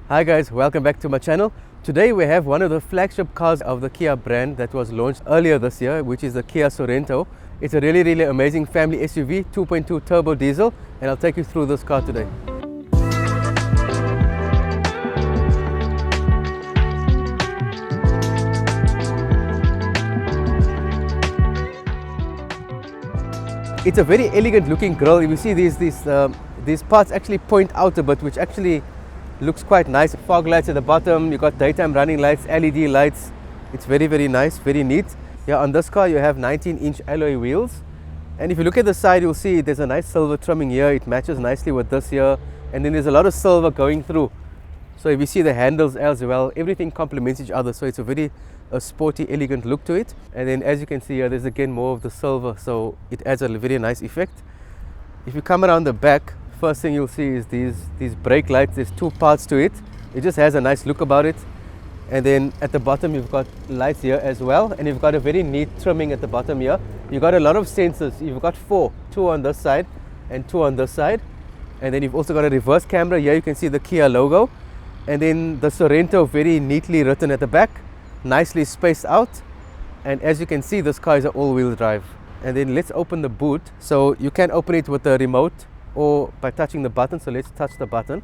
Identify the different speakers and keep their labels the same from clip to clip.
Speaker 1: Hi guys, welcome back to my channel. Today we have one of the flagship cars of the Kia brand that was launched earlier this year, which is the Kia Sorento. It's a really amazing family SUV, 2.2 turbo diesel, and I'll take you through this car today. It's a very elegant looking grille. You see these parts actually point out a bit, which actually looks quite nice. Fog lights at the bottom, you got daytime running lights, LED lights. It's very nice, very neat. Yeah, on this car you have 19-inch alloy wheels, and if you look at the side you'll see there's a nice silver trimming here. It matches nicely with this here, and then there's a lot of silver going through. So if you see the handles as well, everything complements each other, so it's a very sporty, elegant look to it. And then as you can see here, there's again more of the silver, so it adds a very nice effect. If you come around the back, first thing you'll see is these brake lights. There's two parts to it. It just has a nice look about it. And then at the bottom you've got lights here as well, and you've got a very neat trimming at the bottom here. You've got a lot of sensors. You've got two on this side and two on this side, and then you've also got a reverse camera here. You can see the Kia logo, and then the Sorento very neatly written at the back, nicely spaced out. And as you can see, this car is an all-wheel drive. And then let's open the boot. So you can open it with the remote or by touching the button. So let's touch the button,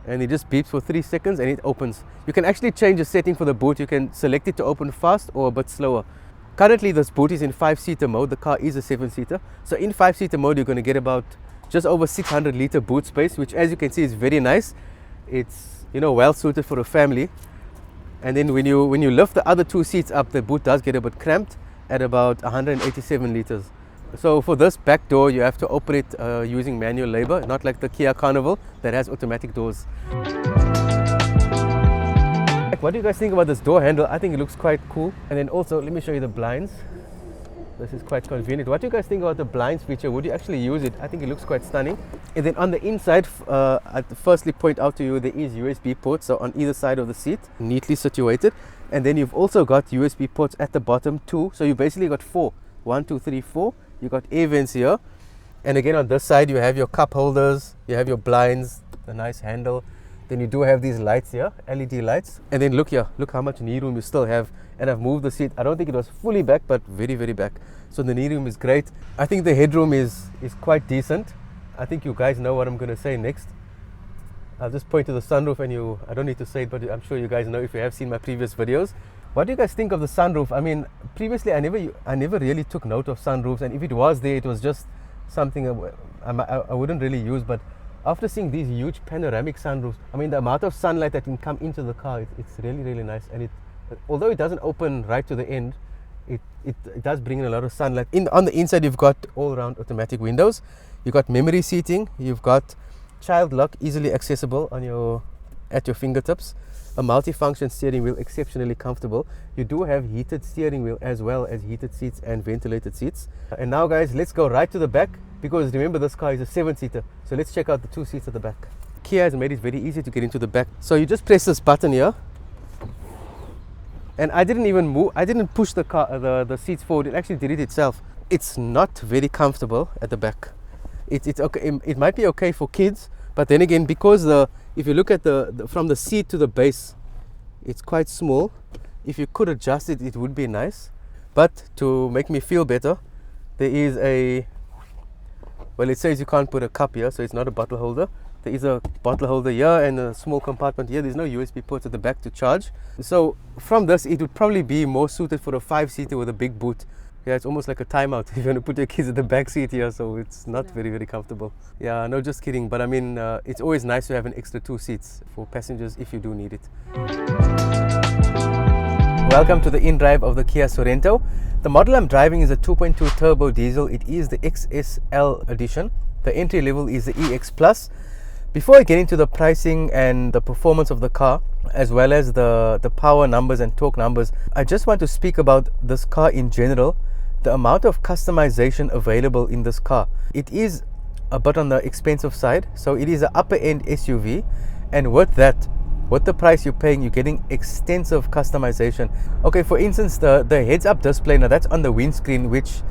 Speaker 1: and it just beeps for 3 seconds and it opens. You can actually change the setting for the boot. You can select it to open fast or a bit slower. Currently this boot is in 5-seater mode. The car is a 7-seater. So in 5-seater mode you're going to get about just over 600 litre boot space, which as you can see is very nice. It's, you know, well suited for a family. And then when you lift the other two seats up, the boot does get a bit cramped at about 187 litres. So for this back door you have to open it using manual labor, not like the Kia Carnival that has automatic doors. What do you guys think about this door handle? I think it looks quite cool. And then also let me show you the blinds. This is quite convenient. What do you guys think about the blinds feature? Would you actually use it? I think it looks quite stunning. And then on the inside, I'd firstly point out to you there is USB ports, so on either side of the seat, neatly situated. And then you've also got USB ports at the bottom too. So you basically got 4. 1, 2, 3, 4. You got air vents here. And again on this side you have your cup holders, you have your blinds, the nice handle. Then you do have these lights here, LED lights. And then look here, look how much knee room you still have. And I've moved the seat. I don't think it was fully back, but very back. So the knee room is great. I think the headroom is quite decent. I think you guys know what I'm going to say next. I'll just point to the sunroof, and I don't need to say it, but I'm sure you guys know if you have seen my previous videos. What do you guys think of the sunroof? I mean, previously I never really took note of sunroofs, and if it was there, it was just something I wouldn't really use. But after seeing these huge panoramic sunroofs, I mean, the amount of sunlight that can come into the car, it's really nice. And although it doesn't open right to the end, it does bring in a lot of sunlight. On the inside you've got all-round automatic windows. You've got memory seating. You've got child lock, easily accessible at your fingertips. A multi-function steering wheel, exceptionally comfortable. You do have heated steering wheel as well as heated seats and ventilated seats. And now guys, let's go right to the back, because remember this car is a 7-seater. So let's check out the 2 seats at the back. Kia has made it very easy to get into the back. So you just press this button here, and I didn't even move. I didn't push the seats forward. It actually did it itself. It's not very comfortable at the back. It's okay. It might be okay for kids, but then again, because if you look at from the seat to the base, it's quite small. If you could adjust it, it would be nice. But to make me feel better, there is it says you can't put a cup here, so it's not a bottle holder. There is a bottle holder here and a small compartment here. There's no USB ports at the back to charge. So from this, it would probably be more suited for a 5-seater with a big boot. Yeah, it's almost like a timeout if you want to put your kids at the back seat here, so it's not very comfortable. Yeah, no, just kidding. But I mean, it's always nice to have an extra 2 seats for passengers if you do need it. Welcome to the in-drive of the Kia Sorento. The model I'm driving is a 2.2 turbo diesel. It is the XSL edition. The entry level is the EX Plus. Before I get into the pricing and the performance of the car, as well as the power numbers and torque numbers, I just want to speak about this car in general, the amount of customization available in this car. It is a bit on the expensive side, so it is an upper end SUV, and with that, with the price you're paying, you're getting extensive customization. Okay, for instance, the heads-up display, now that's on the windscreen, which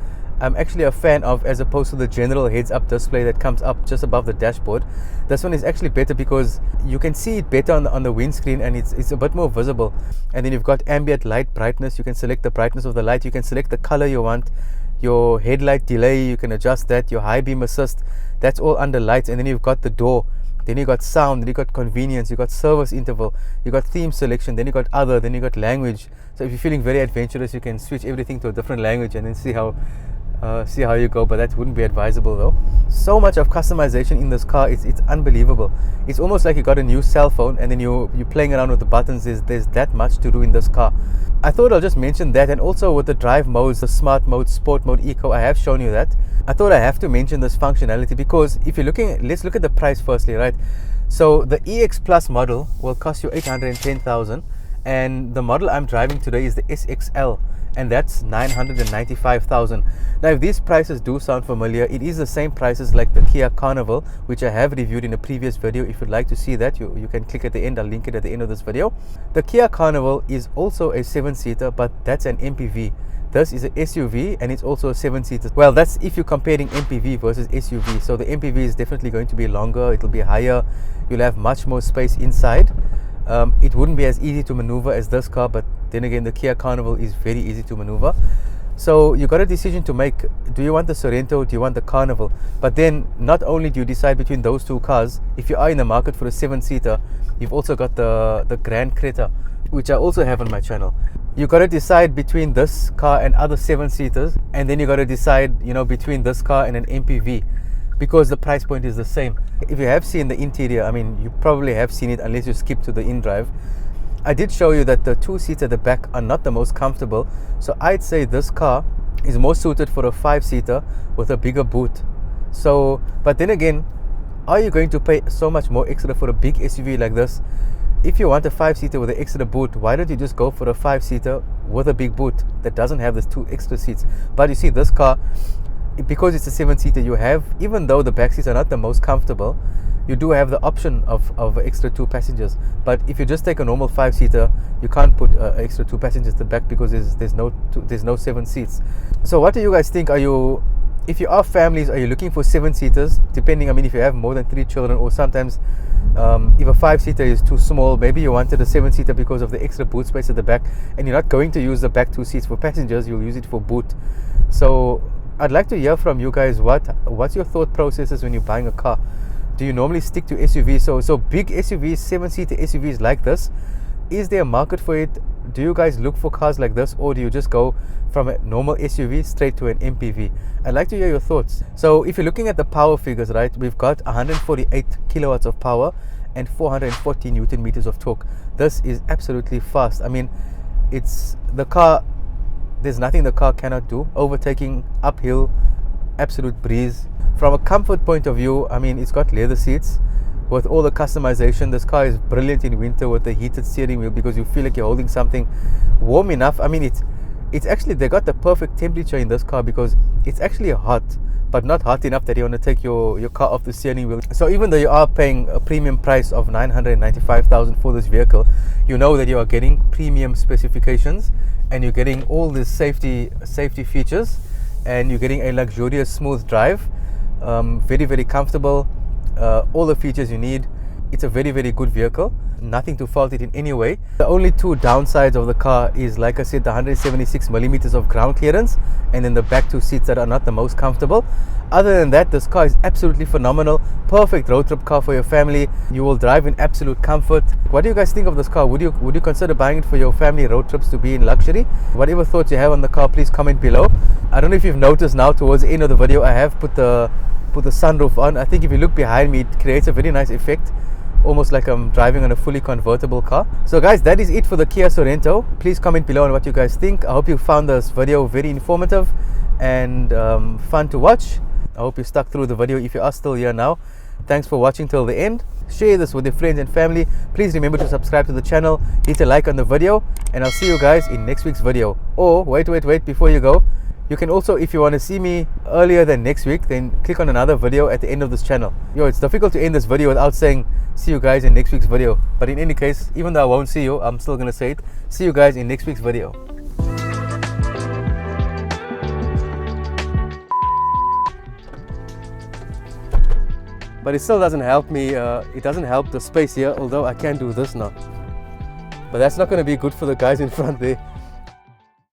Speaker 1: I'm actually a fan of, as opposed to the general heads-up display that comes up just above the dashboard. This one is actually better because you can see it better on the windscreen, and it's a bit more visible. And then you've got ambient light brightness. You can select the brightness of the light. You can select the color you want. Your headlight delay, you can adjust that. Your high beam assist, that's all under lights. And then you've got the door. Then you got sound, then you got convenience, you got service interval, you got theme selection, then you got other, then you got language. So if you're feeling very adventurous, you can switch everything to a different language and then see how you go, but that wouldn't be advisable though. So much of customization in this car, it's unbelievable. It's almost like you got a new cell phone and then you're playing around with the buttons. There's that much to do in this car. I thought I'll just mention that, and also with the drive modes, the smart mode, sport mode, eco, I have shown you that. I thought I have to mention this functionality because if you're looking at, let's look at the price firstly, right? So the EX Plus model will cost you 810,000, and the model I'm driving today is the SXL, and that's 995,000. Now if these prices do sound familiar, it is the same prices like the Kia Carnival, which I have reviewed in a previous video. If you'd like to see that, you can click at the end. I'll link it at the end of this video. The Kia Carnival is also a 7-seater, but that's an MPV. This is an SUV and it's also a 7-seater. Well, that's if you're comparing MPV versus SUV. So the MPV is definitely going to be longer, it'll be higher, you'll have much more space inside. It wouldn't be as easy to maneuver as this car, but then again, the Kia Carnival is very easy to maneuver. So you got a decision to make. Do you want the Sorento? Do you want the Carnival? But then not only do you decide between those two cars, if you are in the market for a 7-seater, you've also got the Grand Creta, which I also have on my channel. You got to decide between this car and other 7-seaters, and then you got to decide, you know, between this car and an MPV, because the price point is the same. If you have seen the interior, I mean, you probably have seen it unless you skip to the in-drive. I did show you that the 2 seats at the back are not the most comfortable, so I'd say this car is more suited for a 5-seater with a bigger boot. So, but then again, are you going to pay so much more extra for a big SUV like this? If you want a 5-seater with an extra boot, why don't you just go for a 5-seater with a big boot that doesn't have these 2 extra seats? But you see, this car, because it's a 7-seater, you have, even though the back seats are not the most comfortable, you do have the option of extra 2 passengers. But if you just take a normal 5-seater, you can't put extra 2 passengers at the back because there's no 7 seats. So what do you guys think? If you are families, are you looking for 7-seaters? Depending, I mean, if you have more than 3 children, or sometimes if a 5-seater is too small, maybe you wanted a 7-seater because of the extra boot space at the back, and you're not going to use the back 2 seats for passengers, you'll use it for boot. So I'd like to hear from you guys. What's your thought processes when you're buying a car? Do you normally stick to SUVs? So big SUVs, 7-seater SUVs like this, is there a market for it? Do you guys look for cars like this, or do you just go from a normal SUV straight to an MPV? I'd like to hear your thoughts. So if you're looking at the power figures, right, we've got 148 kilowatts of power and 440 Newton meters of torque. This is absolutely fast. I mean, it's the car, there's nothing the car cannot do. Overtaking, uphill, absolute breeze. From a comfort point of view, I mean, it's got leather seats with all the customization. This car is brilliant in winter with the heated steering wheel because you feel like you're holding something warm enough. I mean, it's actually, they got the perfect temperature in this car because it's actually hot, but not hot enough that you want to take your car off the steering wheel. So even though you are paying a premium price of 995,000 for this vehicle, you know that you are getting premium specifications and you're getting all these safety features, and you're getting a luxurious smooth drive, very, very comfortable, all the features you need. It's a very, very good vehicle. Nothing to fault it in any way. The only 2 downsides of the car is, like I said, the 176 millimeters of ground clearance, and then the back 2 seats that are not the most comfortable. Other than that, this car is absolutely phenomenal. Perfect road trip car for your family. You will drive in absolute comfort. What do you guys think of this car? Would you consider buying it for your family road trips to be in luxury? Whatever thoughts you have on the car, please comment below. I don't know if you've noticed now towards the end of the video, I have put the sunroof on. I think if you look behind me, it creates a very nice effect, almost like I'm driving on a fully convertible car. So guys, that is it for the Kia Sorento. Please comment below on what you guys think. I hope you found this video very informative and fun to watch. I hope you stuck through the video if you are still here now. Thanks for watching till the end. Share this with your friends and family. Please remember to subscribe to the channel, hit a like on the video, and I'll see you guys in next week's video. Or wait, before you go, you can also, if you want to see me earlier than next week, then click on another video at the end of this channel. It's difficult to end this video without saying see you guys in next week's video. But in any case, even though I won't see you, I'm still going to say it. See you guys in next week's video. but it still doesn't help me. It doesn't help the space here, although I can do this now. But that's not going to be good for the guys in front there.